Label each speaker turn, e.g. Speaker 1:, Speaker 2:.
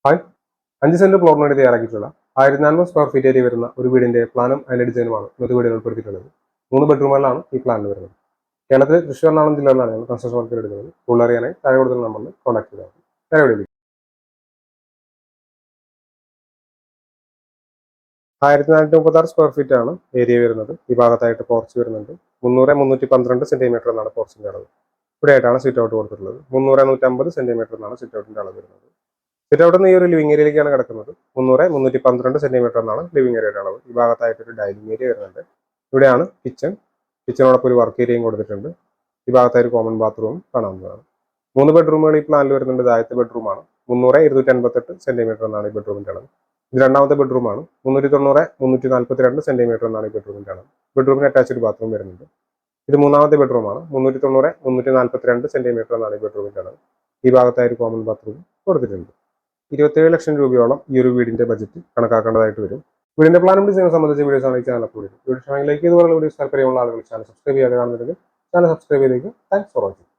Speaker 1: Hi, 5 saint പ്ലോട്ടിന് വേണ്ടി തയ്യാറാക്കിയിട്ടുള്ള 1400 square feet area വരുന്ന ഒരു വീടിന്റെ പ്ലാനും അതിന്റെ ഡിസൈനുമാണ് ഇന്നത്തെ വീഡിയോയിൽ ഉൾപ്പെടുത്തിയിട്ടുള്ളത്. 3 ബെഡ്റൂമുകളിലാണ് ഈ പ്ലാനിൽ വരുന്നത്. കേരളത്തിലെ തൃശ്ശൂർ എറണാകുളം ജില്ലകളിലാണ് ഞങ്ങൾ കൺസ്ട്രക്ഷൻ വർക്ക് എടുക്കുന്നത്. കൂടുതൽ അറിയാനായി താഴെ കൊടുക്കുന്ന നമ്പറിൽ കോൺടാക്ട് ചെയ്താൽ മതി. നേരെ വീഡിയോയിലേക്ക്. 1436 സ്ക്വയർ ഫീറ്റ് ആണ് ഏരിയ വരുന്നത്. ഈ ഭാഗത്തായിട്ട് പോർച്ച് വരുന്നുണ്ട്. 300-312 സെന്റിമീറ്റർ എന്നാണ് പോർച്ചിന്റെ അളവ്. ഇവിടെയായിട്ടാണ് സിറ്റ് ഔട്ട് കൊടുത്തിട്ടുള്ളത്. 300-150 സെന്റിമീറ്റർ എന്നാണ് സിറ്റ് ഔട്ടിന്റെ അളവ് വരുന്നത്. സിറ്റ് ഔട്ട് ഈ ഒരു ലിവിംഗ് ഏരിയയിലേക്കാണ് കിടക്കുന്നത്. 300-312 സെന്റിമീറ്റർ എന്നാണ് ലിവിംഗ് ഏരിയയുടെ അളവ്. ഈ ഭാഗത്തായിട്ട് ഒരു ഡൈനിങ് ഏരിയ വരുന്നുണ്ട്. ഇവിടെയാണ് കിച്ചണോടൊപ്പം ഒരു വർക്ക് ഏരിയയും കൊടുത്തിട്ടുണ്ട്. ഈ ഭാഗത്തായി ഒരു കോമൺ ബാത്റൂം കാണാവുന്നതാണ്. 3 ബെഡ്റൂമുകൾ ഈ പ്ലാനിൽ വരുന്നുണ്ട്. ഇത് ആദ്യത്തെ ബെഡ്റൂമാണ്. 300-258 സെന്റിമീറ്റർ എന്നാണ് ഈ ബെഡ്റൂമിന്റെ അളവ്. ഇത് രണ്ടാമത്തെ ബെഡ്റൂമാണ്. 390-342 സെന്റിമീറ്റർ എന്നാണ് ഈ ബെഡ്റൂമിന്റെ അളവ്. ബെഡ്റൂമിന് അറ്റാച്ച്ഡ് ബാത്റൂം വരുന്നുണ്ട്. ഇത് മൂന്നാമത്തെ ബെഡ്റൂമാണ്. 390-342 സെന്റിമീറ്റർ എന്നാണ് ഈ ബെഡ്റൂമിന്റെ അളവ്. ഈ ഭാഗത്തായി ഒരു കോമൺ ബാത്റൂം കൊടുത്തിട്ടുണ്ട്. 27 ലക്ഷം രൂപയോളം ഈ ഒരു വീടിന്റെ ബജറ്റ് കണക്കാക്കേണ്ടതായിട്ട് വരും. വീടിന്റെ പ്ലാനും ഡിസൈനും സംബന്ധിച്ച വീഡിയോസ് ആണ് ഈ ചാനൽ അപ്ലോഡ് ചെയ്തത്. വീഡിയോ ഇഷ്ടമെങ്കിൽ ലൈക്ക് ചെയ്തുപോലുള്ള വീഡിയോസ് താല്പര്യമുള്ള ആളുകൾ ചാനൽ സബ്സ്ക്രൈബ് ചെയ്യാതെ കാണുന്നുണ്ടെങ്കിൽ ചാനൽ സബ്സ്ക്രൈബ് ചെയ്തേക്കും. Thanks for watching.